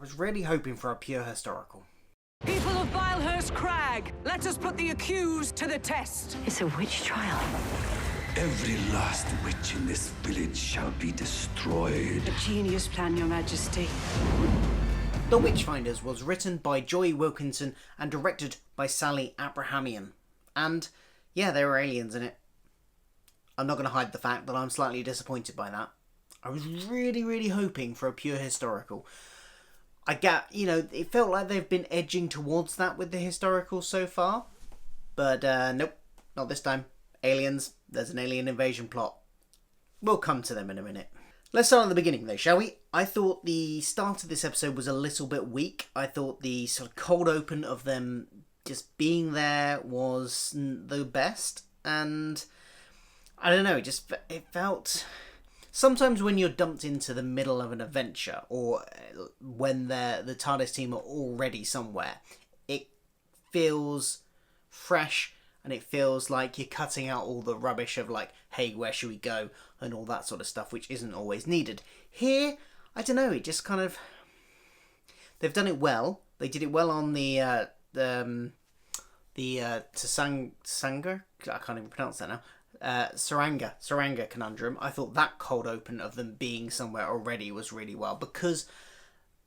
was really hoping for a pure historical. People of Bilehurst Crag, let us put the accused to the test. It's a witch trial. Every last witch in this village shall be destroyed. A genius plan, Your Majesty. The Witchfinders was written by Joy Wilkinson and directed by Sally Abrahamian. And, yeah, there were aliens in it. I'm not going to hide the fact that I'm slightly disappointed by that. I was really hoping for a pure historical. It felt like they've been edging towards that with the historical so far. But, nope, not this time. Aliens, there's an alien invasion plot. We'll come to them in a minute. Let's start at the beginning though, shall we? I thought the start of this episode was a little bit weak. I thought the sort of cold open of them just being there was the best. And I don't know, it felt... Sometimes when you're dumped into the middle of an adventure, or when the TARDIS team are already somewhere, it feels fresh, and it feels like you're cutting out all the rubbish of like, hey, where should we go, and all that sort of stuff, which isn't always needed. Here, I don't know, it just kind of... They've done it well. They did it well on the Tsanga? I can't even pronounce that now. Saranga conundrum. I thought that cold open of them being somewhere already was really well, because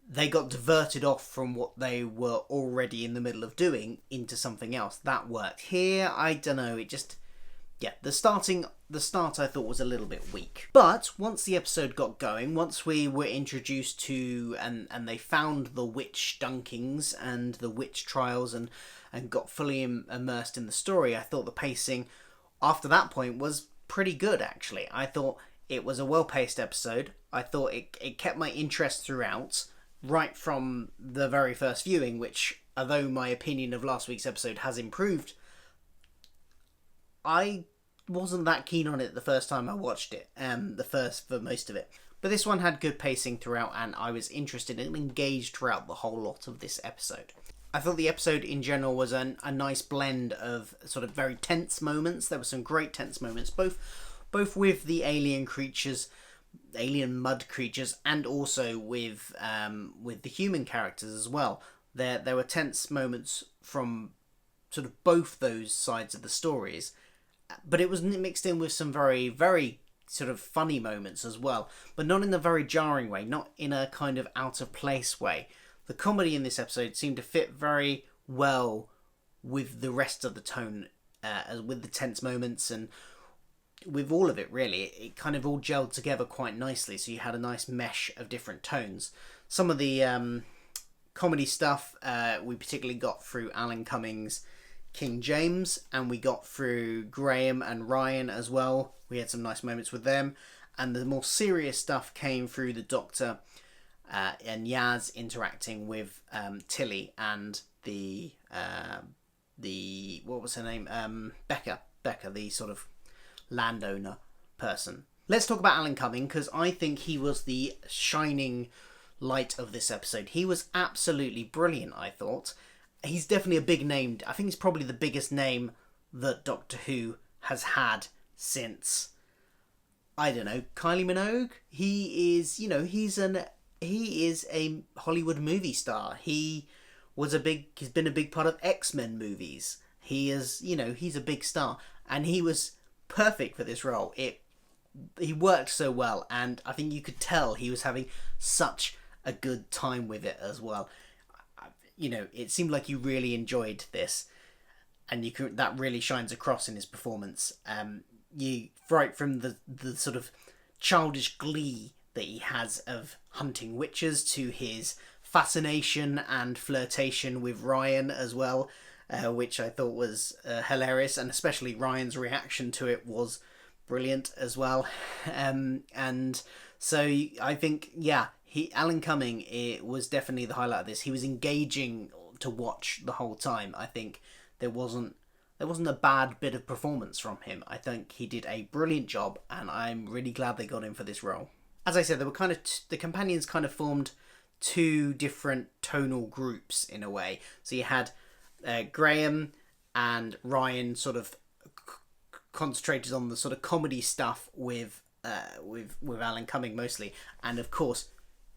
they got diverted off from what they were already in the middle of doing into something else. That worked. Here, I don't know, it just... Yeah, the start I thought was a little bit weak. But once the episode got going, once we were introduced to and they found the witch dunkings and the witch trials and got fully immersed in the story, I thought the pacing after that point was pretty good, actually. I thought it was a well-paced episode. I thought it kept my interest throughout, right from the very first viewing, which, although my opinion of last week's episode has improved, I wasn't that keen on it the first time I watched it, for most of it. But this one had good pacing throughout, and I was interested and engaged throughout the whole lot of this episode. I thought the episode in general was a nice blend of sort of very tense moments. There were some great tense moments, both with the alien creatures, alien mud creatures, and also with the human characters as well. There were tense moments from sort of both those sides of the stories, but it was mixed in with some very, very sort of funny moments as well, but not in a very jarring way, not in a kind of out of place way. The comedy in this episode seemed to fit very well with the rest of the tone, with the tense moments and with all of it, really. It kind of all gelled together quite nicely, so you had a nice mesh of different tones. Some of the comedy stuff we particularly got through Alan Cumming's King James, and we got through Graham and Ryan as well. We had some nice moments with them, and the more serious stuff came through the Doctor and Yaz interacting with Tilly and the what was her name? Becca, the sort of landowner person. Let's talk about Alan Cumming, because I think he was the shining light of this episode. He was absolutely brilliant, I thought. He's definitely a big name. I think he's probably the biggest name that Doctor Who has had since, I don't know, Kylie Minogue. He is, he is a Hollywood movie star. He's been a big part of X-Men movies. He is, he's a big star, and he was perfect for this role. He worked so well, and I think you could tell he was having such a good time with it as well. It seemed like you really enjoyed this, and that really shines across in his performance. Right from the sort of childish glee that he has of hunting witches to his fascination and flirtation with Ryan as well, which I thought was hilarious, and especially Ryan's reaction to it was brilliant as well. And so I think, Alan Cumming, it was definitely the highlight of this. He was engaging to watch the whole time. I think there wasn't a bad bit of performance from him. I think he did a brilliant job, and I'm really glad they got him for this role. As I said, there were the companions kind of formed two different tonal groups in a way. So you had Graham and Ryan sort of concentrated on the sort of comedy stuff with Alan Cumming mostly, and of course,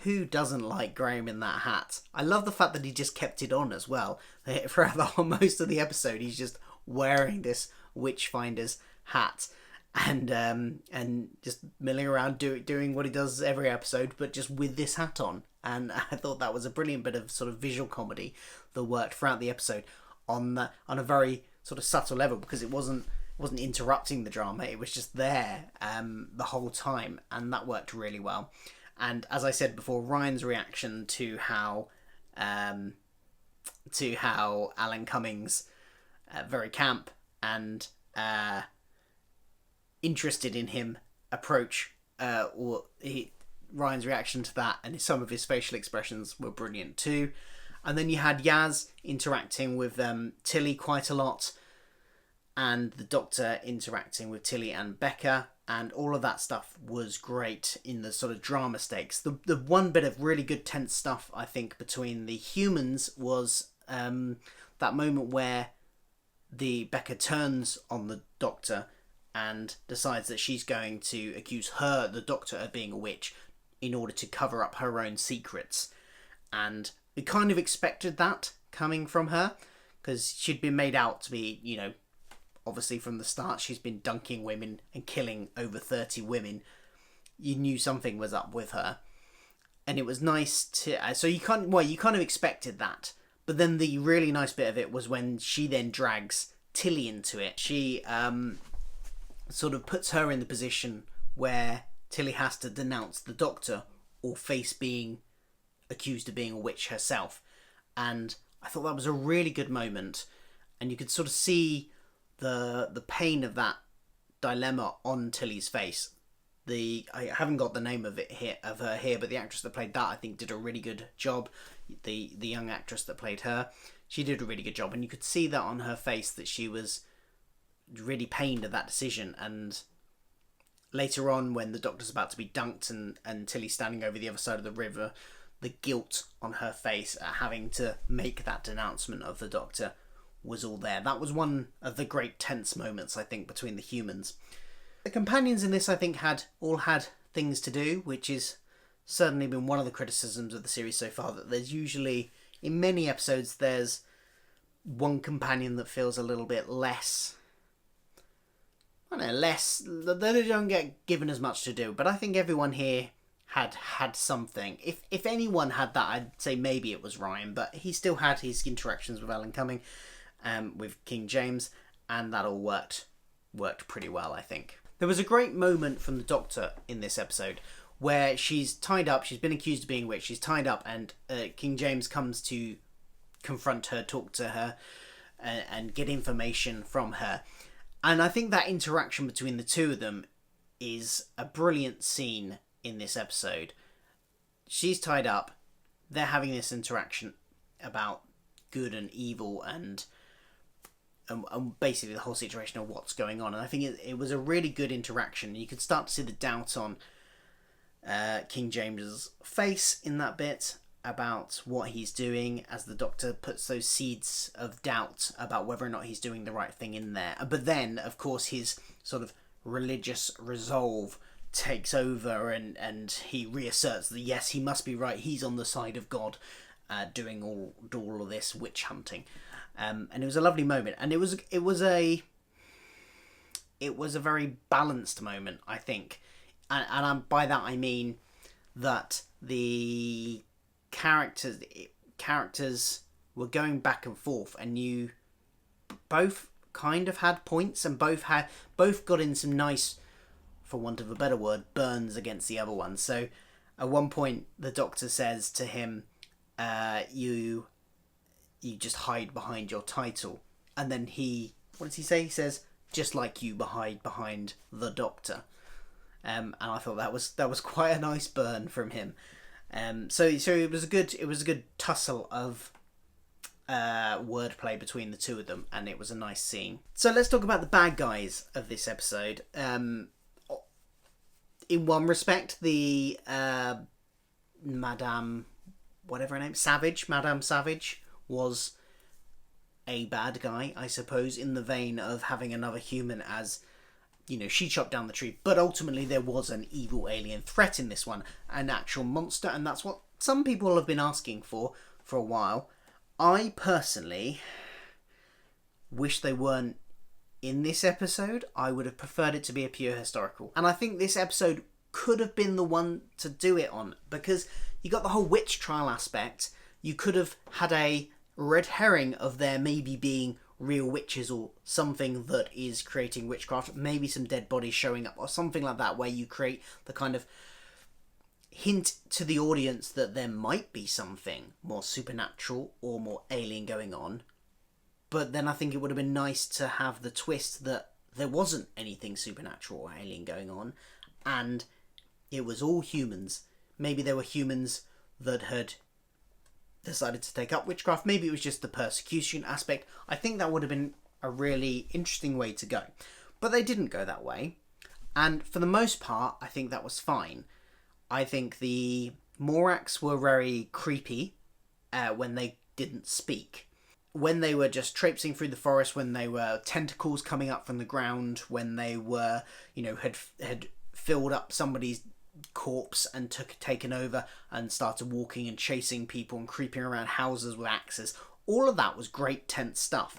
who doesn't like Graham in that hat? I love the fact that he just kept it on as well. Throughout the whole most of the episode, he's just wearing this Witchfinders hat and just milling around doing what he does every episode, but just with this hat on. And I thought that was a brilliant bit of sort of visual comedy that worked throughout the episode on a very sort of subtle level, because it wasn't interrupting the drama. It was just there the whole time, and that worked really well. And as I said before, Ryan's reaction to how Alan Cumming's very camp and interested in him approach, Ryan's reaction to that and some of his facial expressions were brilliant too. And then you had Yaz interacting with Tilly quite a lot, and the Doctor interacting with Tilly and Becca, and all of that stuff was great in the sort of drama stakes. The one bit of really good tense stuff, I think, between the humans was that moment where Becca turns on the Doctor and decides that she's going to accuse the Doctor, of being a witch in order to cover up her own secrets. And we kind of expected that coming from her, because she'd been made out to be, obviously from the start, she's been dunking women and killing over 30 women. You knew something was up with her. And it was nice to... So you kind of expected that. But then the really nice bit of it was when she then drags Tilly into it. She sort of puts her in the position where Tilly has to denounce the Doctor or face being accused of being a witch herself. And I thought that was a really good moment. And you could sort of see the pain of that dilemma on Tilly's face. I haven't got the name of her here, but the actress that played that, I think, did a really good job. The young actress that played her, she did a really good job, and you could see that on her face, that she was really pained at that decision. And later on, when the Doctor's about to be dunked and Tilly's standing over the other side of the river, the guilt on her face at having to make that denouncement of the Doctor was all there. That was one of the great tense moments, I think, between the humans. The companions in this, I think, all had things to do, which is certainly been one of the criticisms of the series so far, that there's usually, in many episodes, there's one companion that feels a little bit less... I don't know, they don't get given as much to do, but I think everyone here had something. If anyone had that, I'd say maybe it was Ryan, but he still had his interactions with Alan Cumming, with King James, and that all worked pretty well, I think. There was a great moment from the Doctor in this episode where she's tied up, she's been accused of being a witch, she's tied up, and King James comes to confront her, talk to her, and get information from her. And I think that interaction between the two of them is a brilliant scene in this episode. She's tied up, they're having this interaction about good and evil and basically the whole situation of what's going on. And I think it was a really good interaction. You could start to see the doubt on King James's face in that bit about what he's doing, as the Doctor puts those seeds of doubt about whether or not he's doing the right thing in there. But then, of course, his sort of religious resolve takes over, and he reasserts that yes, he must be right, he's on the side of God, doing all of this witch hunting. And it was a lovely moment, and it was a very balanced moment, I think, and by that I mean that the characters were going back and forth, and you both kind of had points, and both got in some nice, for want of a better word, burns against the other one. So at one point the Doctor says to him, you just hide behind your title. And then what does he say? He says, just like you hide behind the Doctor. And I thought that was quite a nice burn from him. So it was a good tussle of wordplay between the two of them, and it was a nice scene. So let's talk about the bad guys of this episode. In one respect, the Madame Savage was a bad guy, I suppose, in the vein of having another human as she chopped down the tree, but ultimately there was an evil alien threat in this one, an actual monster, and that's what some people have been asking for a while. I personally wish they weren't in this episode. I would have preferred it to be a pure historical, and I think this episode could have been the one to do it on, because you got the whole witch trial aspect. You could have had a red herring of there maybe being real witches or something that is creating witchcraft, maybe some dead bodies showing up or something like that, where you create the kind of hint to the audience that there might be something more supernatural or more alien going on. But then I think it would have been nice to have the twist that there wasn't anything supernatural or alien going on, and it was all humans. Maybe there were humans that had decided to take up witchcraft. Maybe it was just the persecution aspect. I think that would have been a really interesting way to go. But they didn't go that way. And for the most part, I think that was fine. I think the Moraks were very creepy when they didn't speak. When they were just traipsing through the forest, when they were tentacles coming up from the ground, when they were, had filled up somebody's corpse and taken over and started walking and chasing people and creeping around houses with axes. All of that was great tense stuff,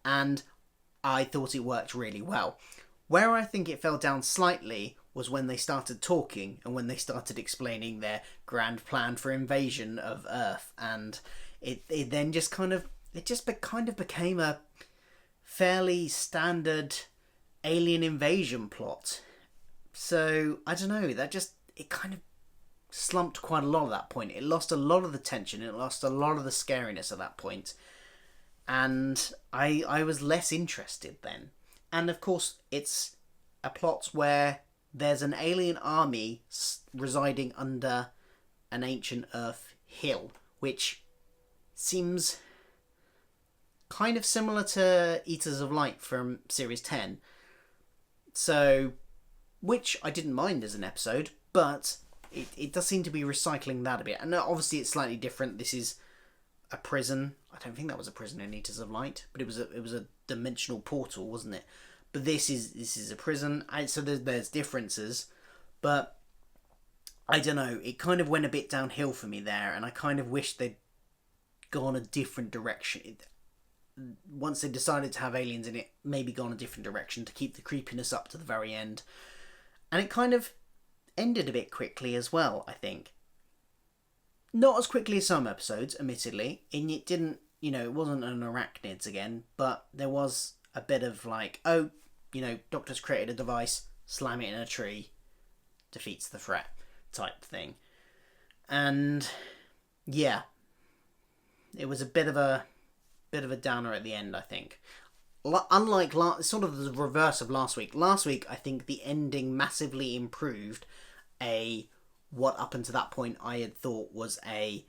and I thought it worked really well. Where I think it fell down slightly was when they started talking and when they started explaining their grand plan for invasion of Earth, and it then just kind of became a fairly standard alien invasion plot. So I don't know, it kind of slumped quite a lot at that point. It lost a lot of the tension, it lost a lot of the scariness at that point, and I was less interested then. And of course, it's a plot where there's an alien army residing under an ancient Earth hill, which seems kind of similar to Eaters of Light from Series 10. So, which I didn't mind as an episode, but it does seem to be recycling that a bit. And obviously it's slightly different. This is a prison. I don't think that was a prison in Eaters of Light, but it was a dimensional portal, wasn't it? But this is a prison. So there's differences, but I don't know. It kind of went a bit downhill for me there, and I kind of wish they'd gone a different direction. Once they decided to have aliens in it, maybe gone a different direction to keep the creepiness up to the very end. And it kind of ended a bit quickly as well, I think. Not as quickly as some episodes, admittedly. And it didn't, it wasn't an arachnids again, but there was a bit of like, Doctor's created a device, slam it in a tree, defeats the threat type thing. And yeah, it was a bit of a downer at the end, I think. Unlike sort of the reverse of last week. Last week, I think the ending massively improved what up until that point I had thought was a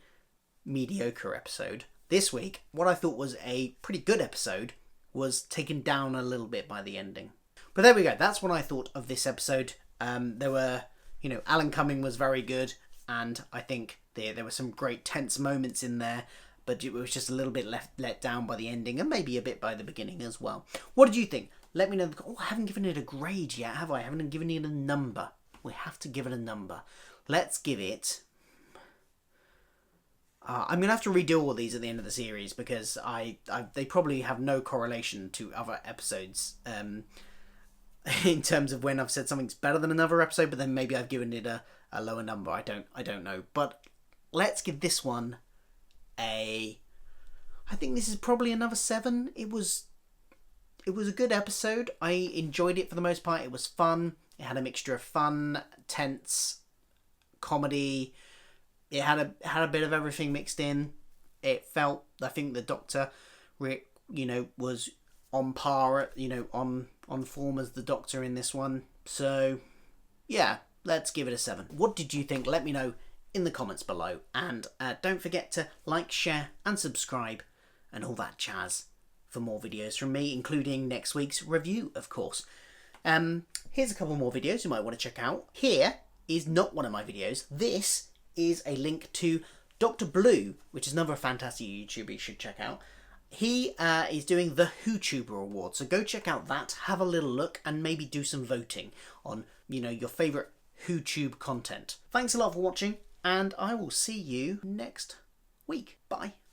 mediocre episode. This week, what I thought was a pretty good episode was taken down a little bit by the ending. But there we go. That's what I thought of this episode. There were, Alan Cumming was very good, and I think there were some great tense moments in there, but it was just a little bit let down by the ending, and maybe a bit by the beginning as well. What did you think? Let me know. I haven't given it a grade yet, have I? I haven't given it a number. We have to give it a number. Let's give it... I'm going to have to redo all these at the end of the series, because they probably have no correlation to other episodes in terms of when I've said something's better than another episode, but then maybe I've given it a lower number. I don't know. But let's give this one I think this is probably another 7. It was a good episode. I enjoyed it for the most part. It was fun. It had a mixture of fun, tense, comedy. It had a bit of everything mixed in. It felt, I think the Doctor, was on par, on form as the Doctor in this one. So, yeah, let's give it a 7. What did you think? Let me know in the comments below. And don't forget to like, share, and subscribe, and all that jazz for more videos from me, including next week's review, of course. Here's a couple more videos you might want to check out. Here is not one of my videos. This is a link to Dr. Blue, which is another fantastic YouTuber you should check out. He is doing the WhoTuber Award, so go check out that, have a little look, and maybe do some voting on, your favourite WhoTube content. Thanks a lot for watching, and I will see you next week. Bye.